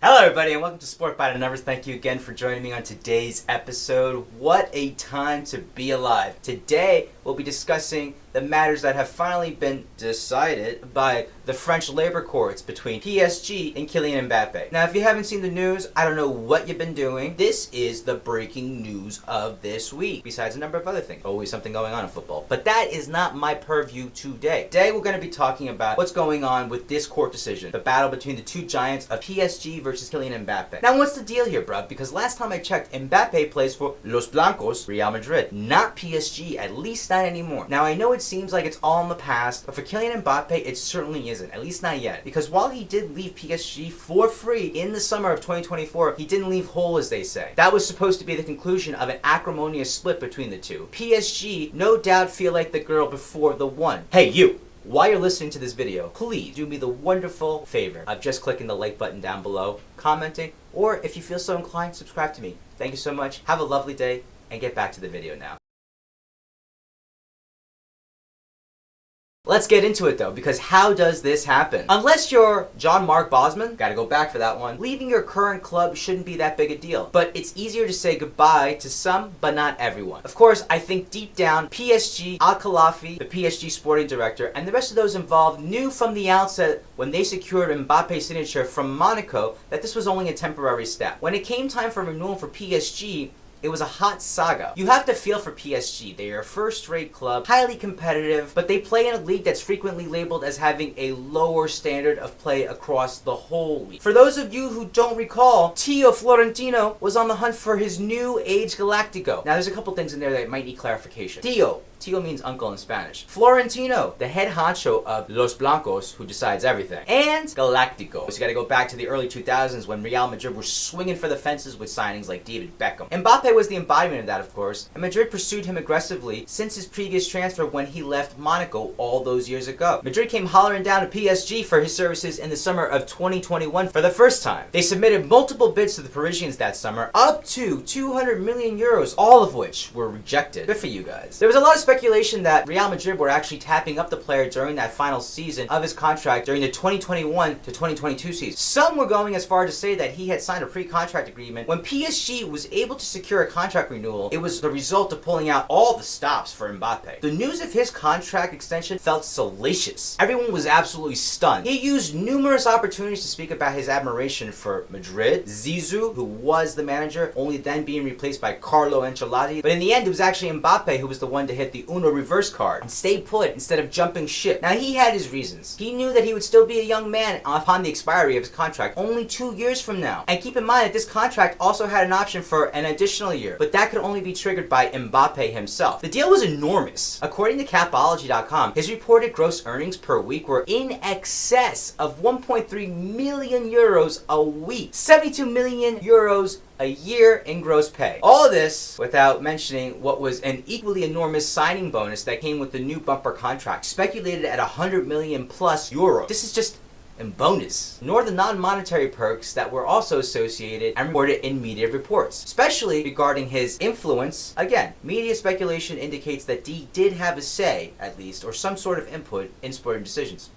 Hello everybody and welcome to Sport by the Numbers. Thank you again for joining me on today's episode. What a time to be alive. Today we'll be discussing the matters that have finally been decided by the French labor courts between PSG and Kylian Mbappe. Now if you haven't seen the news, I don't know what you've been doing. This is the breaking news of this week, besides a number of other things. Always something going on in football. But that is not my purview today. Today we're going to be talking about what's going on with this court decision. The battle between the two giants of PSG versus Kylian Mbappe. Now what's the deal here, bruv? Because last time I checked, Mbappe plays for Los Blancos, Real Madrid, not PSG, at least not anymore. Now I know it seems like it's all in the past, but for Kylian Mbappe it certainly isn't, at least not yet. Because while he did leave PSG for free in the summer of 2024, he didn't leave whole, as they say. That was supposed to be the conclusion of an acrimonious split between the two. PSG no doubt feel like the girl before the one. Hey you! While you're listening to this video, please do me the wonderful favor of just clicking the like button down below, commenting, or if you feel so inclined, subscribe to me. Thank you so much, have a lovely day, and get back to the video now. Let's get into it though, because how does this happen? Unless you're Jean-Marc Bosman, gotta go back for that one, leaving your current club shouldn't be that big a deal. But it's easier to say goodbye to some, but not everyone. Of course, I think deep down, PSG, Al-Khelafi, the PSG sporting director, and the rest of those involved knew from the outset when they secured Mbappe's signature from Monaco that this was only a temporary step. When it came time for renewal for PSG, it was a hot saga. You have to feel for PSG. They are a first-rate club, highly competitive, but they play in a league that's frequently labeled as having a lower standard of play across the whole league. For those of you who don't recall, Tio Florentino was on the hunt for his new age Galactico. Now there's a couple things in there that might need clarification. Tio means uncle in Spanish. Florentino, the head honcho of Los Blancos, who decides everything. And Galactico. So you gotta go back to the early 2000s when Real Madrid were swinging for the fences with signings like David Beckham. Mbappe was the embodiment of that, of course, and Madrid pursued him aggressively since his previous transfer when he left Monaco all those years ago. Madrid came hollering down to PSG for his services in the summer of 2021 for the first time. They submitted multiple bids to the Parisians that summer, up to 200 million euros, all of which were rejected. Good for you guys. There was a lot of speculation that Real Madrid were actually tapping up the player during that final season of his contract during the 2021 to 2022 season. Some were going as far to say that he had signed a pre-contract agreement. When PSG was able to secure a contract renewal, it was the result of pulling out all the stops for Mbappe. The news of his contract extension felt salacious. Everyone was absolutely stunned. He used numerous opportunities to speak about his admiration for Madrid, Zizou, who was the manager, only then being replaced by Carlo Ancelotti. But in the end, it was actually Mbappe who was the one to hit the Uno reverse card and stay put instead of jumping ship. Now he had his reasons. He knew that he would still be a young man upon the expiry of his contract only 2 years from now. And keep in mind that this contract also had an option for an additional year, but that could only be triggered by Mbappe himself. The deal was enormous. According to Capology.com, his reported gross earnings per week were in excess of 1.3 million euros a week. 72 million euros a year in gross pay. All of this without mentioning what was an equally enormous signing bonus that came with the new bumper contract, speculated at 100 million plus euros. This is just in bonus, nor the non-monetary perks that were also associated and reported in media reports, especially regarding his influence. Again, media speculation indicates that he did have a say, at least, or some sort of input in sporting decisions.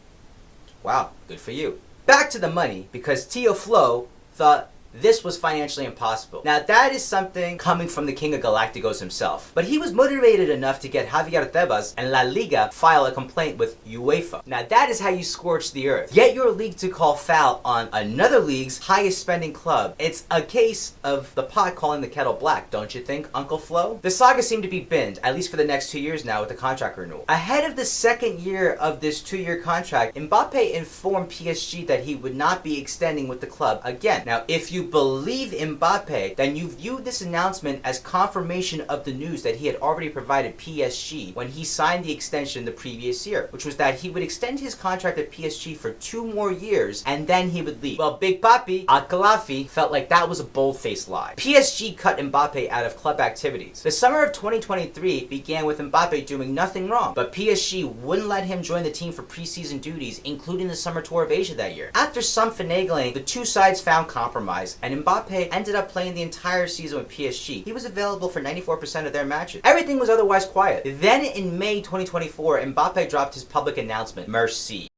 Wow, good for you. Back to the money, because Tio Flo thought this was financially impossible. Now that is something coming from the king of Galacticos himself. But he was motivated enough to get Javier Tebas and La Liga file a complaint with UEFA. Now that is how you scorch the earth. Get your league to call foul on another league's highest spending club. It's a case of the pot calling the kettle black, don't you think, Uncle Flo? The saga seemed to be binned, at least for the next 2 years now with the contract renewal. Ahead of the second year of this 2-year contract, Mbappe informed PSG that he would not be extending with the club again. Now if you believe Mbappe, then you viewed this announcement as confirmation of the news that he had already provided PSG when he signed the extension the previous year, which was that he would extend his contract at PSG for 2 more years and then he would leave. Well, Big Papi, Al-Khelafi, felt like that was a bold-faced lie. PSG cut Mbappe out of club activities. The summer of 2023 began with Mbappe doing nothing wrong, but PSG wouldn't let him join the team for preseason duties, including the summer tour of Asia that year. After some finagling, the two sides found compromise, and Mbappe ended up playing the entire season with PSG. He was available for 94% of their matches. Everything was otherwise quiet. Then in May 2024, Mbappe dropped his public announcement, Merci.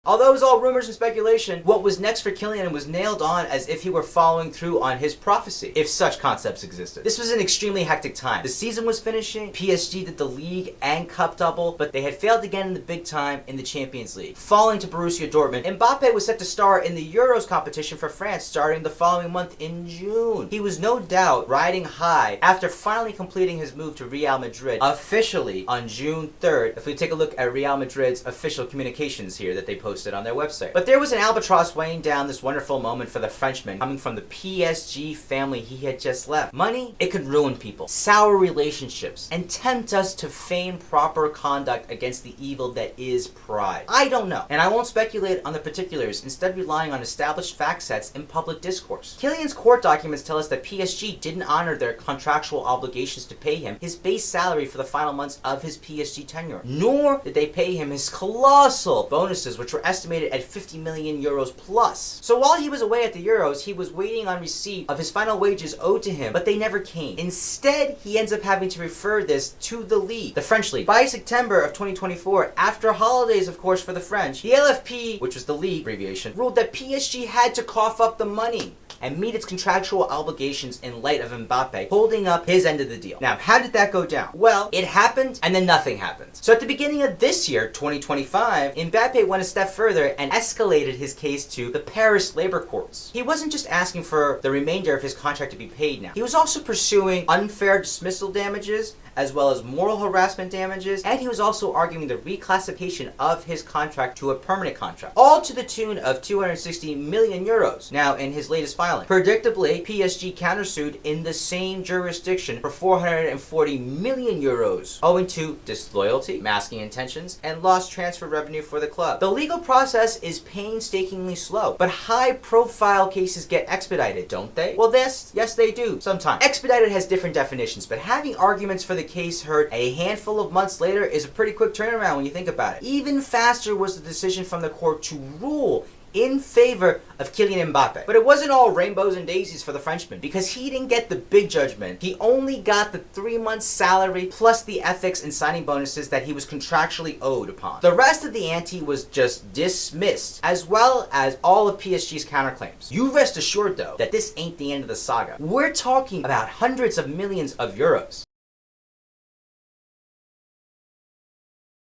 Although it was all rumors and speculation, what was next for Kylian was nailed on as if he were following through on his prophecy, if such concepts existed. This was an extremely hectic time. The season was finishing, PSG did the league and cup double, but they had failed again in the big time in the Champions League, falling to Borussia Dortmund. Mbappe was set to start in the Euros competition for France starting the following month in June. He was no doubt riding high after finally completing his move to Real Madrid officially on June 3rd. If we take a look at Real Madrid's official communications here that they posted on their website. But there was an albatross weighing down this wonderful moment for the Frenchman coming from the PSG family he had just left. Money, it could ruin people, sour relationships, and tempt us to feign proper conduct against the evil that is pride. I don't know, and I won't speculate on the particulars, instead relying on established fact sets in public discourse. Kylian's court documents tell us that PSG didn't honor their contractual obligations to pay him his base salary for the final months of his PSG tenure, nor did they pay him his colossal bonuses, which were estimated at 50 million euros plus. So while he was away at the Euros, he was waiting on receipt of his final wages owed to him, but they never came. Instead, he ends up having to refer this to the league, the French league. By September of 2024, after holidays of course for the French, the LFP, which was the league abbreviation, ruled that PSG had to cough up the money and meet its contractual obligations in light of Mbappe holding up his end of the deal. Now, how did that go down? Well, it happened and then nothing happened. So at the beginning of this year, 2025, Mbappe went a step further and escalated his case to the Paris labor courts. He wasn't just asking for the remainder of his contract to be paid now. He was also pursuing unfair dismissal damages, as well as moral harassment damages, and he was also arguing the reclassification of his contract to a permanent contract, all to the tune of 260 million euros. Now, in his latest filing, predictably, PSG countersued in the same jurisdiction for 440 million euros, owing to disloyalty, masking intentions, and lost transfer revenue for the club. The legal process is painstakingly slow, but high-profile cases get expedited, don't they? Well, yes, they do, sometimes. Expedited has different definitions, but having arguments for the case heard a handful of months later is a pretty quick turnaround when you think about it. Even faster was the decision from the court to rule in favor of Kylian Mbappe. But it wasn't all rainbows and daisies for the Frenchman, because he didn't get the big judgment. He only got the 3 months salary plus the ethics and signing bonuses that he was contractually owed upon. The rest of the ante was just dismissed, as well as all of PSG's counterclaims. You rest assured though that this ain't the end of the saga. We're talking about hundreds of millions of euros.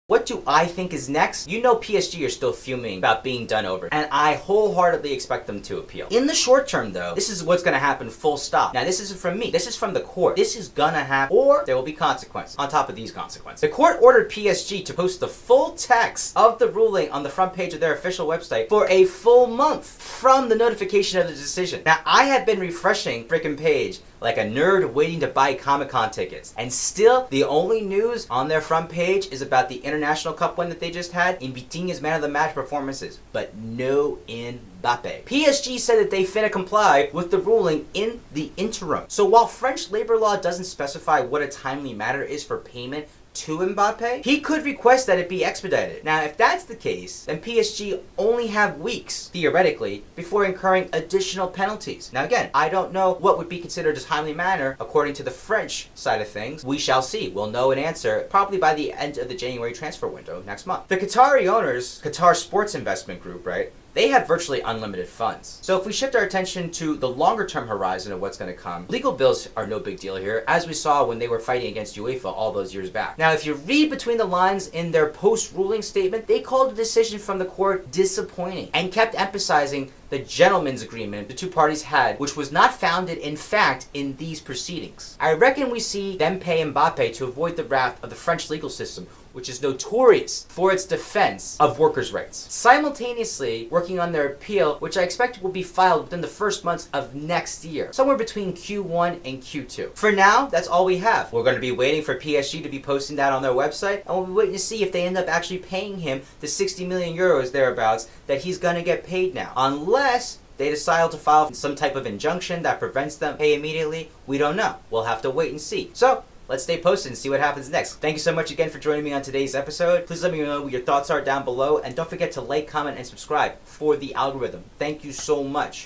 What do I think is next? You know PSG are still fuming about being done over, and I wholeheartedly expect them to appeal. In the short term though, this is what's gonna happen, full stop. Now this isn't from me, this is from the court. This is gonna happen, or there will be consequences on top of these consequences. The court ordered PSG to post the full text of the ruling on the front page of their official website for a full month from the notification of the decision. Now I have been refreshing frickin' page like a nerd waiting to buy Comic-Con tickets, and still the only news on their front page is about the International Cup win that they just had and Vitinha's man of the match performances, but no Mbappe. PSG said that they finna comply with the ruling in the interim. So while French labor law doesn't specify what a timely matter is for payment to Mbappe, he could request that it be expedited. Now, if that's the case, then PSG only have weeks, theoretically, before incurring additional penalties. Now again, I don't know what would be considered a timely manner according to the French side of things. We shall see. We'll know an answer probably by the end of the January transfer window next month. The Qatari owners, Qatar Sports Investment Group, right? They have virtually unlimited funds. So if we shift our attention to the longer term horizon of what's going to come, legal bills are no big deal here, as we saw when they were fighting against UEFA all those years back. Now, if you read between the lines in their post-ruling statement, they called the decision from the court disappointing and kept emphasizing the gentleman's agreement the two parties had, which was not founded in fact in these proceedings. I reckon we see them pay Mbappe to avoid the wrath of the French legal system, which is notorious for its defense of workers' rights. Simultaneously working on their appeal, which I expect will be filed within the first months of next year, somewhere between Q1 and Q2. For now, that's all we have. We're going to be waiting for PSG to be posting that on their website, and we'll be waiting to see if they end up actually paying him the 60 million euros thereabouts that he's going to get paid now. Unless they decide to file some type of injunction that prevents them pay immediately, we don't know. We'll have to wait and see. So, let's stay posted and see what happens next. Thank you so much again for joining me on today's episode. Please let me know what your thoughts are down below, and don't forget to like, comment, and subscribe for the algorithm. Thank you so much.